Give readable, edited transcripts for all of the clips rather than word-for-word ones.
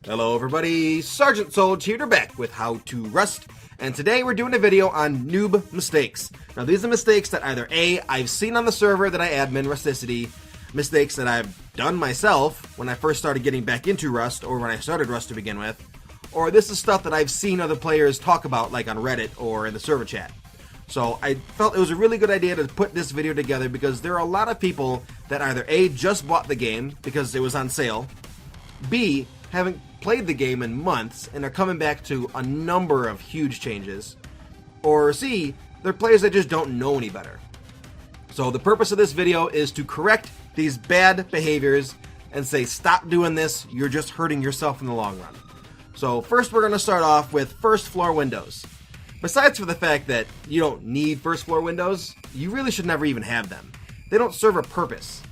Hello everybody, Sergeant Solge here back with How to Rust, and today we're doing a video on noob mistakes. Now these are mistakes that either A, I've seen on the server that I admin, Rusticity, mistakes that I've done myself when I first started getting back into Rust, or when I started Rust to begin with, or this is stuff that I've seen other players talk about like on Reddit or in the server chat. So I felt it was a really good idea to put this video together because there are a lot of people that either A, just bought the game because it was on sale, B, haven't played the game in months and are coming back to a number of huge changes, or C, they're players that just don't know any better. So the purpose of this video is to correct these bad behaviors and say stop doing this, you're just hurting yourself in the long run. So first we're going to start off with first floor windows. Besides for the fact that you don't need first floor windows, you really should never even have them. They don't serve a purpose.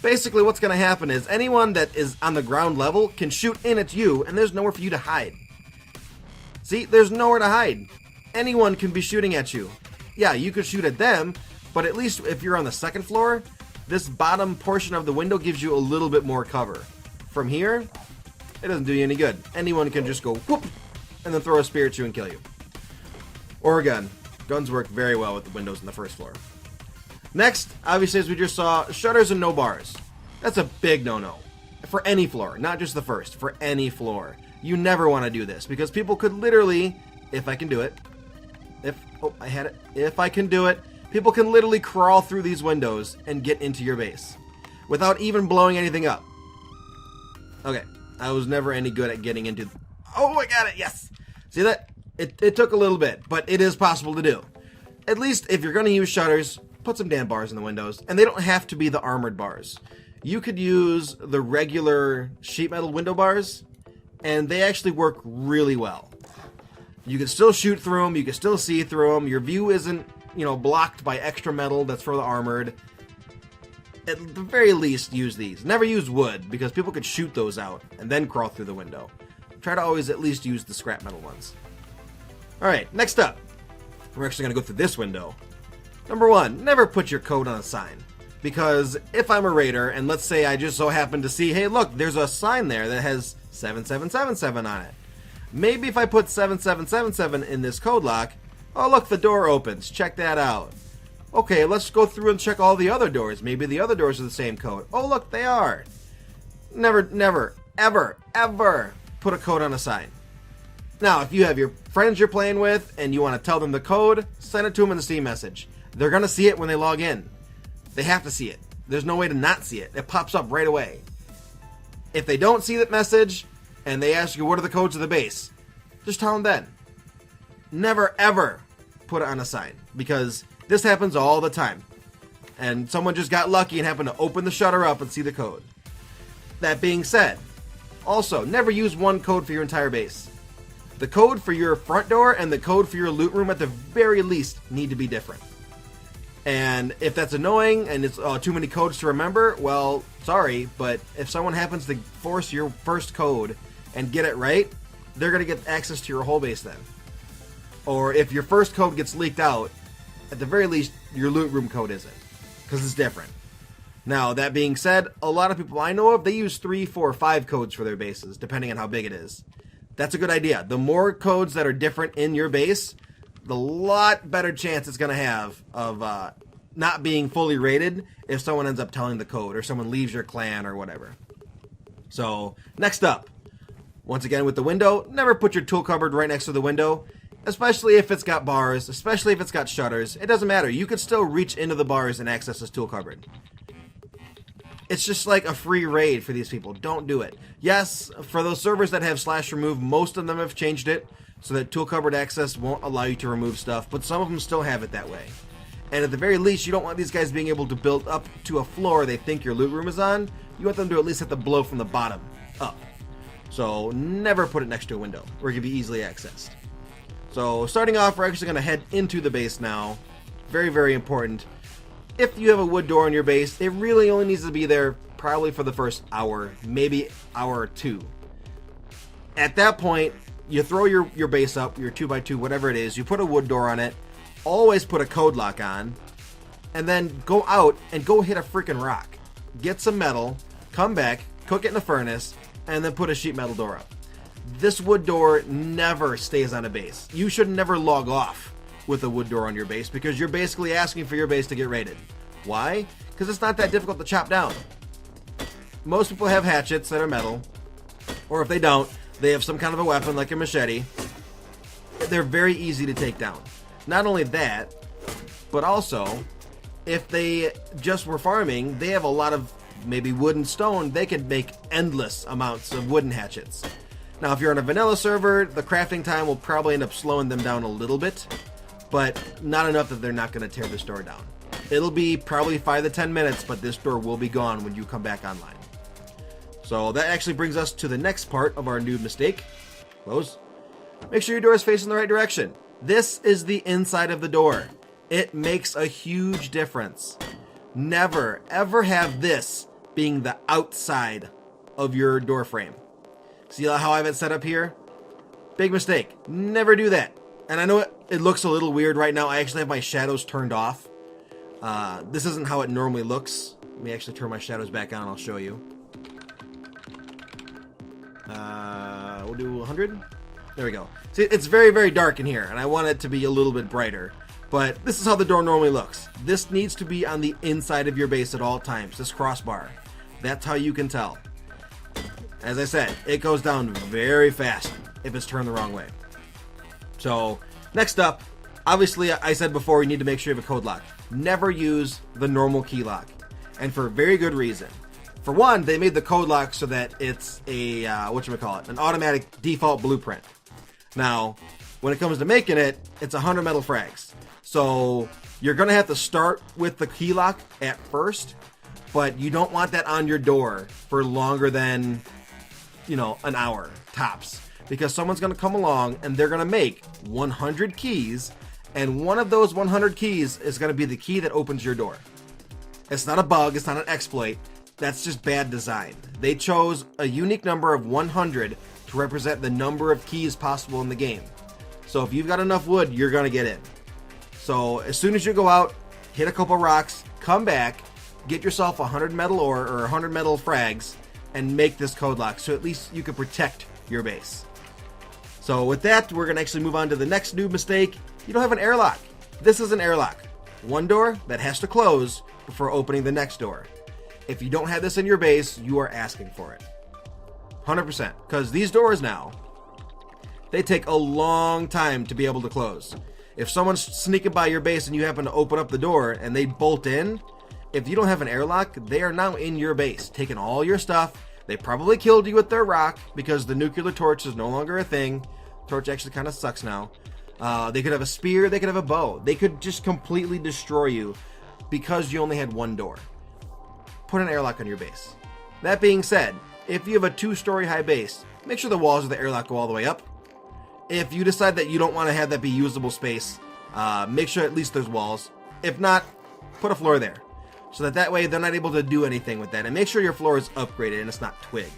Basically what's going to happen is anyone that is on the ground level can shoot in at you and there's nowhere for you to hide. See, there's nowhere to hide. Anyone can be shooting at you. Yeah, you could shoot at them, but at least if you're on the second floor, this bottom portion of the window gives you a little bit more cover. From here, it doesn't do you any good. Anyone can just go whoop and then throw a spear at you and kill you. Or a gun. Guns work very well with the windows on the first floor. Next, obviously as we just saw, shutters and no bars. That's a big no-no. For any floor, not just the first, for any floor. You never want to do this because people could literally, if I can do it, if I can do it, people can literally crawl through these windows and get into your base without even blowing anything up. Okay, I was never any good at getting into... Oh, I got it, yes! See that? It took a little bit, but it is possible to do. At least if you're going to use shutters, put some damn bars in the windows, and they don't have to be the armored bars. You could use the regular sheet metal window bars, and they actually work really well. You can still shoot through them, you can still see through them, your view isn't, blocked by extra metal that's for the armored. At the very least, use these. Never use wood, because people could shoot those out, and then crawl through the window. Try to always at least use the scrap metal ones. Alright, next up. We're actually going to go through this window. Number one, never put your code on a sign. Because if I'm a raider, and let's say I just so happen to see, hey look, there's a sign there that has 7777 on it. Maybe if I put 7777 in this code lock, oh look, the door opens, check that out. Okay, let's go through and check all the other doors. Maybe the other doors are the same code. Oh look, they are. Never, ever put a code on a sign. Now, if you have your friends you're playing with and you want to tell them the code, send it to them in the Steam message. They're going to see it when they log in. They have to see it. There's no way to not see it. It pops up right away. If they don't see that message and they ask you what are the codes of the base, just tell them then. Never ever put it on a sign because this happens all the time. And someone just got lucky and happened to open the shutter up and see the code. That being said, also never use one code for your entire base. The code for your front door and the code for your loot room at the very least need to be different. And if that's annoying and it's too many codes to remember, well, sorry, but if someone happens to force your first code and get it right, they're going to get access to your whole base then. Or if your first code gets leaked out, at the very least, your loot room code isn't, because it's different. Now, that being said, a lot of people I know of, they use 3, 4, 5 codes for their bases, depending on how big it is. That's a good idea. The more codes that are different in your base, the lot better chance it's going to have of not being fully rated if someone ends up telling the code or someone leaves your clan or whatever. So, next up. Once again with the window, never put your tool cupboard right next to the window, especially if it's got bars, especially if it's got shutters. It doesn't matter. You could still reach into the bars and access this tool cupboard. It's just like a free raid for these people. Don't do it. Yes, for those servers that have /remove, most of them have changed it so that tool cupboard access won't allow you to remove stuff, but some of them still have it that way. And at the very least, you don't want these guys being able to build up to a floor they think your loot room is on. You want them to at least have to blow from the bottom up. So never put it next to a window where it can be easily accessed. So starting off, we're actually going to head into the base now. Very, very important. If you have a wood door on your base, it really only needs to be there probably for the first hour, maybe hour or two. At that point, you throw your base up, your 2x2, whatever it is, you put a wood door on it, always put a code lock on, and then go out and go hit a freaking rock. Get some metal, come back, cook it in a furnace, and then put a sheet metal door up. This wood door never stays on a base. You should never log off with a wood door on your base because you're basically asking for your base to get raided. Why? Because it's not that difficult to chop down. Most people have hatchets that are metal, or if they don't, they have some kind of a weapon like a machete. They're very easy to take down. Not only that, but also, if they just were farming, they have a lot of maybe wood and stone. They could make endless amounts of wooden hatchets. Now, if you're on a vanilla server, the crafting time will probably end up slowing them down a little bit, but not enough that they're not going to tear this door down. It'll be probably 5 to 10 minutes, but this door will be gone when you come back online. So that actually brings us to the next part of our noob mistake. Close. Make sure your door is facing the right direction. This is the inside of the door. It makes a huge difference. Never, ever have this being the outside of your door frame. See how I have it set up here? Big mistake. Never do that. And I know it looks a little weird right now. I actually have my shadows turned off. This isn't how it normally looks. Let me actually turn my shadows back on. I'll show you. We'll do 100. There we go. See, it's very, very dark in here, and I want it to be a little bit brighter. But this is how the door normally looks. This needs to be on the inside of your base at all times, this crossbar. That's how you can tell. As I said, it goes down very fast if it's turned the wrong way. So, next up, obviously I said before you need to make sure you have a code lock. Never use the normal key lock, and for very good reason. For one, they made the code lock so that it's a, an automatic default blueprint. Now, when it comes to making it, it's 100 metal frags. So, you're going to have to start with the key lock at first, but you don't want that on your door for longer than, an hour tops. Because someone's going to come along and they're going to make 100 keys, and one of those 100 keys is going to be the key that opens your door. It's not a bug, it's not an exploit. That's just bad design. They chose a unique number of 100 to represent the number of keys possible in the game. So if you've got enough wood, you're going to get in. So as soon as you go out, hit a couple rocks, come back, get yourself 100 metal ore or 100 metal frags, and make this code lock so at least you can protect your base. So with that, we're going to actually move on to the next noob mistake. You don't have an airlock. This is an airlock. One door that has to close before opening the next door. If you don't have this in your base, you are asking for it. 100%. Because these doors now, they take a long time to be able to close. If someone's sneaking by your base and you happen to open up the door and they bolt in, if you don't have an airlock, they are now in your base, taking all your stuff. They probably killed you with their rock because the nuclear torch is no longer a thing. Torch actually kind of sucks now. They could have a spear, they could have a bow. They could just completely destroy you because you only had one door. Put an airlock on your base. That being said, if you have a 2-story high base, make sure the walls of the airlock go all the way up. If you decide that you don't want to have that be usable space, make sure at least there's walls. If not, put a floor there. So that way they're not able to do anything with that. And make sure your floor is upgraded and it's not twig.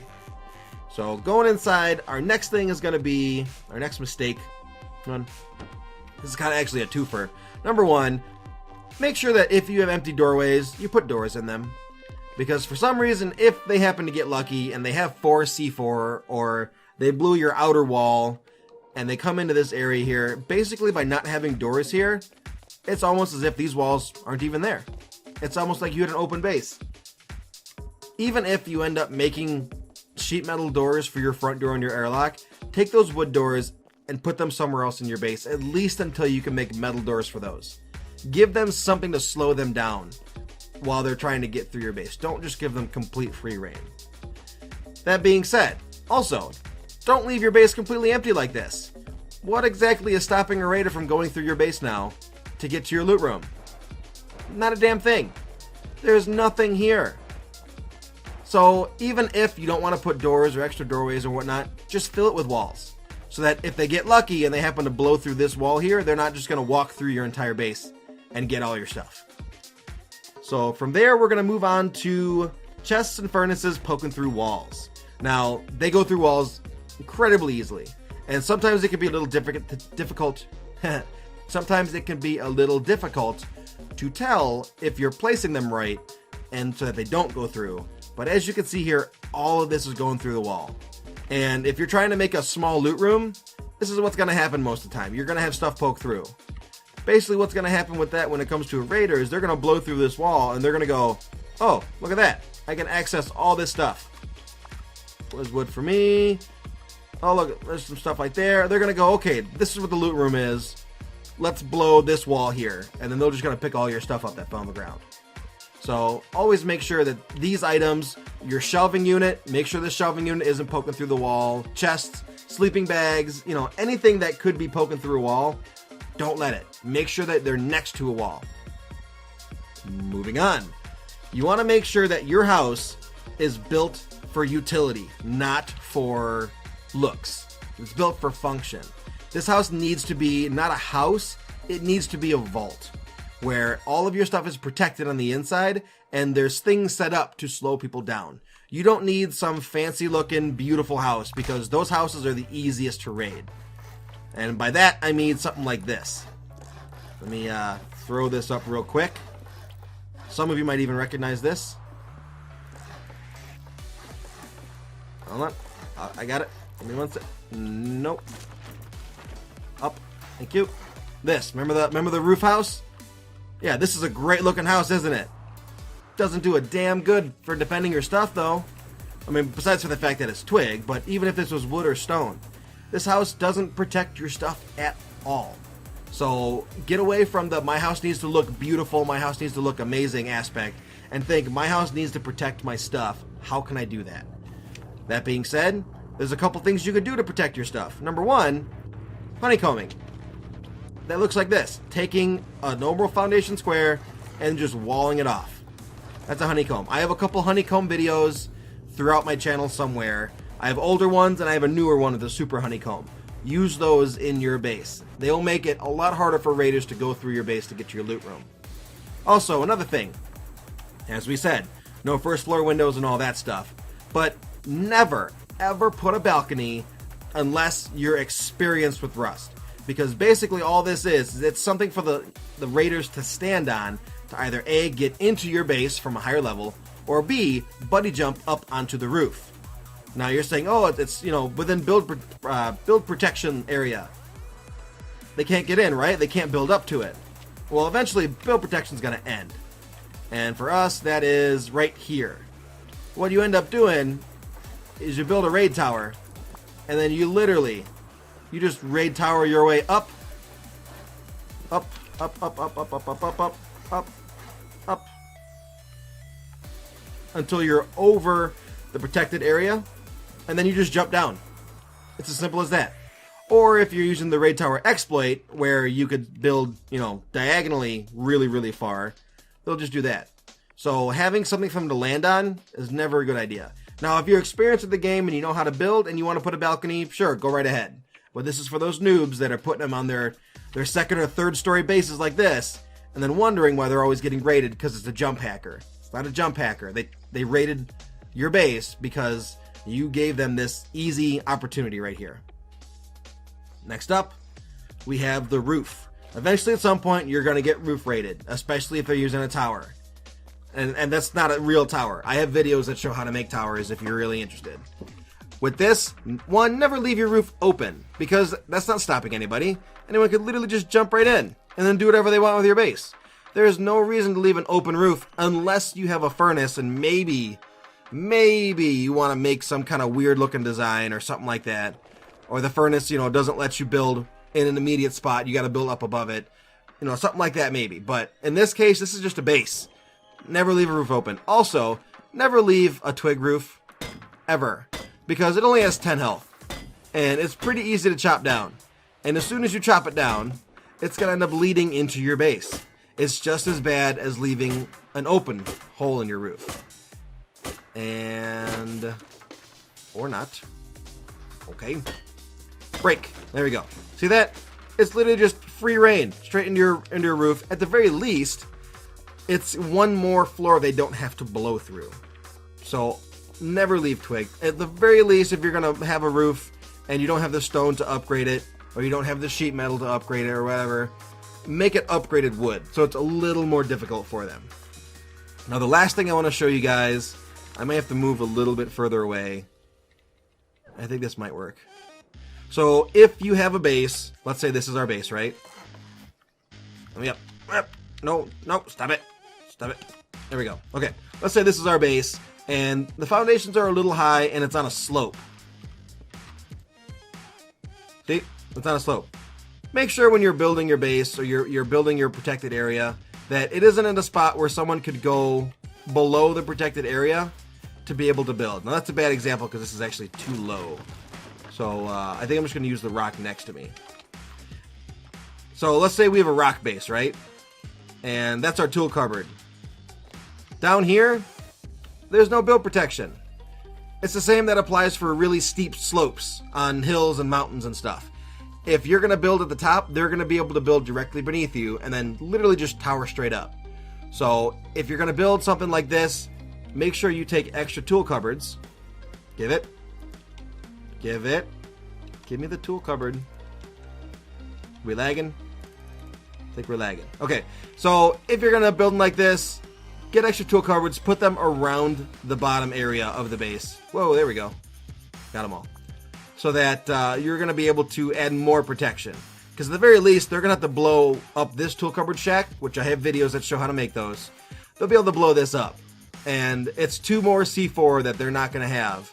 So going inside, our next thing is going to be, our next mistake. This is kind of actually a twofer. Number one, make sure that if you have empty doorways, you put doors in them. Because for some reason, if they happen to get lucky and they have 4 C4 or they blew your outer wall and they come into this area here, basically by not having doors here, it's almost as if these walls aren't even there. It's almost like you had an open base. Even if you end up making sheet metal doors for your front door and your airlock, take those wood doors and put them somewhere else in your base, at least until you can make metal doors for those. Give them something to slow them down while they're trying to get through your base. Don't just give them complete free reign. That being said, also, don't leave your base completely empty like this. What exactly is stopping a raider from going through your base now to get to your loot room? Not a damn thing. There's nothing here. So even if you don't want to put doors or extra doorways or whatnot, just fill it with walls. So that if they get lucky and they happen to blow through this wall here, they're not just going to walk through your entire base and get all your stuff. So from there, we're going to move on to chests and furnaces poking through walls. Now, they go through walls incredibly easily. And sometimes it can be a little difficult. Sometimes it can be a little difficult to tell if you're placing them right and so that they don't go through. But as you can see here, all of this is going through the wall. And if you're trying to make a small loot room, this is what's going to happen most of the time. You're going to have stuff poke through. Basically, what's going to happen with that when it comes to a raider is they're going to blow through this wall and they're going to go, oh, look at that. I can access all this stuff. There's wood for me. Oh, look, there's some stuff right there. They're going to go, okay, this is what the loot room is. Let's blow this wall here. And then they're just going to pick all your stuff up that fell on the ground. So always make sure that these items, your shelving unit, make sure the shelving unit isn't poking through the wall. Chests, sleeping bags, you know, anything that could be poking through a wall, don't let it. Make sure that they're next to a wall. Moving on. You want to make sure that your house is built for utility, not for looks. It's built for function. This house needs to be not a house, it needs to be a vault where all of your stuff is protected on the inside and there's things set up to slow people down. You don't need some fancy looking beautiful house because those houses are the easiest to raid. And by that I mean something like this. Let me throw this up real quick. Some of you might even recognize this. Hold on. I got it. Give me one sec. Nope. Up. Thank you. This. Remember the roof house? Yeah, this is a great looking house, isn't it? Doesn't do a damn good for defending your stuff, though. I mean, besides for the fact that it's twig, but even if this was wood or stone, this house doesn't protect your stuff at all. So get away from the my house needs to look beautiful, my house needs to look amazing aspect, and think my house needs to protect my stuff. How can I do that? That being said, there's a couple things you could do to protect your stuff. Number one, honeycombing. That looks like this. Taking a normal foundation square and just walling it off. That's a honeycomb. I have a couple honeycomb videos throughout my channel somewhere. I have older ones and I have a newer one with a super honeycomb. Use those in your base. They'll make it a lot harder for raiders to go through your base to get to your loot room. Also, another thing. As we said, no first floor windows and all that stuff. But never, ever put a balcony unless you're experienced with rust. Because basically all this is it's something for the raiders to stand on to either A, get into your base from a higher level, or B, buddy jump up onto the roof. Now you're saying, oh, it's, you know, within build protection area. They can't get in, right? They can't build up to it. Well, eventually build protection's going to end. And for us, that is right here. What you end up doing is you build a raid tower, and then you just raid tower your way up, up, up, up, up, up, up, up, up, up, up, up, until you're over the protected area, and then you just jump down. It's as simple as that. Or if you're using the raid tower exploit, where you could build, you know, diagonally really, really far, they'll just do that. So having something for them to land on is never a good idea. Now, if you're experienced with the game and you know how to build and you want to put a balcony, sure, go right ahead. But this is for those noobs that are putting them on their second or third story bases like this, and then wondering why they're always getting raided because it's a jump hacker. It's not a jump hacker. They raided your base because you gave them this easy opportunity right here. Next up, we have the roof. Eventually, at some point, you're going to get roof raided, especially if they're using a tower. And that's not a real tower. I have videos that show how to make towers if you're really interested. With this, one, never leave your roof open, because that's not stopping anybody. Anyone could literally just jump right in and then do whatever they want with your base. There is no reason to leave an open roof unless you have a furnace and maybe you want to make some kind of weird looking design or something like that. Or the furnace, you know, doesn't let you build in an immediate spot. You got to build up above it. You know, something like that maybe. But in this case, this is just a base. Never leave a roof open. Also, never leave a twig roof ever, because it only has 10 health. And it's pretty easy to chop down. And as soon as you chop it down, it's going to end up leading into your base. It's just as bad as leaving an open hole in your roof. And... or not. Okay. Break. There we go. See that? It's literally just free reign straight into your roof. At the very least, it's one more floor they don't have to blow through. So never leave twig. At the very least, if you're going to have a roof and you don't have the stone to upgrade it, or you don't have the sheet metal to upgrade it or whatever, make it upgraded wood, so it's a little more difficult for them. Now the last thing I want to show you guys, I may have to move a little bit further away. I think this might work. So if you have a base, let's say this is our base, right? Let me up. No, stop it. Stop it. There we go. Okay, let's say this is our base, and the foundations are a little high, and it's on a slope. See? It's on a slope. Make sure when you're building your base, or you're building your protected area, that it isn't in a spot where someone could go below the protected area to be able to build. Now that's a bad example because this is actually too low. So I think I'm just going to use the rock next to me. So let's say we have a rock base, right? And that's our tool cupboard. Down here, there's no build protection. It's the same that applies for really steep slopes on hills and mountains and stuff. If you're going to build at the top, they're going to be able to build directly beneath you and then literally just tower straight up. So if you're going to build something like this, make sure you take extra tool cupboards. Give it. Give me the tool cupboard. We lagging? I think we're lagging. Okay, so if you're going to build like this, get extra tool cupboards, put them around the bottom area of the base. Whoa, there we go. Got them all. So that you're going to be able to add more protection. Because at the very least, they're going to have to blow up this tool cupboard shack, which I have videos that show how to make those. They'll be able to blow this up. And it's 2 more C4 that they're not going to have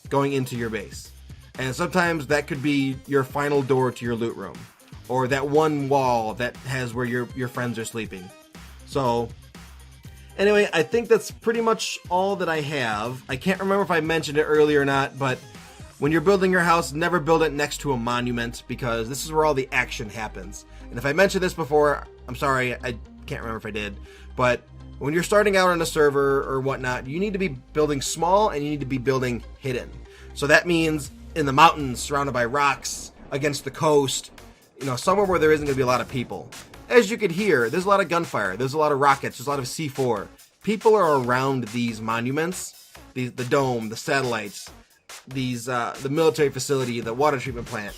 going into your base. And sometimes that could be your final door to your loot room. Or that one wall that has where your friends are sleeping. So, anyway, I think that's pretty much all that I have. I can't remember if I mentioned it earlier or not, but when you're building your house, never build it next to a monument, because this is where all the action happens. And if I mentioned this before, I'm sorry, I can't remember if I did, but when you're starting out on a server or whatnot, you need to be building small and you need to be building hidden. So that means in the mountains, surrounded by rocks, against the coast, somewhere where there isn't going to be a lot of people. As you could hear, there's a lot of gunfire, there's a lot of rockets, there's a lot of C4. People are around these monuments, the dome, the satellites, the military facility, the water treatment plant.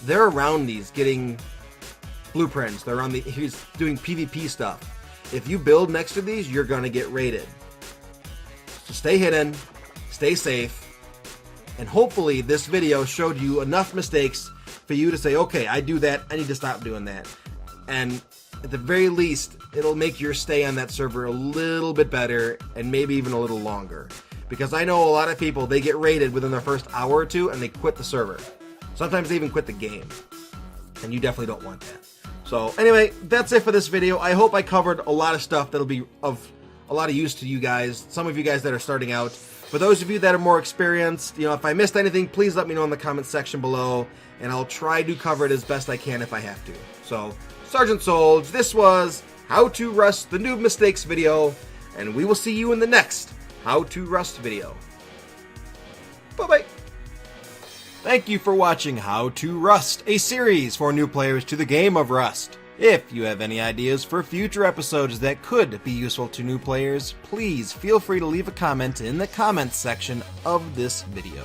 They're around these getting blueprints. They're around he's doing PvP stuff. If you build next to these, you're going to get raided. So stay hidden, stay safe, and hopefully this video showed you enough mistakes for you to say, okay, I do that, I need to stop doing that. And at the very least, it'll make your stay on that server a little bit better and maybe even a little longer. Because I know a lot of people, they get raided within their first hour or two and they quit the server. Sometimes they even quit the game. And you definitely don't want that. So anyway, that's it for this video. I hope I covered a lot of stuff that'll be of a lot of use to you guys. Some of you guys that are starting out. For those of you that are more experienced, if I missed anything, please let me know in the comments section below. And I'll try to cover it as best I can if I have to. So, Sergeant Solge, this was How to Rust the Noob Mistakes video. And we will see you in the next How to Rust video. Bye-bye. Thank you for watching How to Rust, a series for new players to the game of Rust. If you have any ideas for future episodes that could be useful to new players, please feel free to leave a comment in the comments section of this video.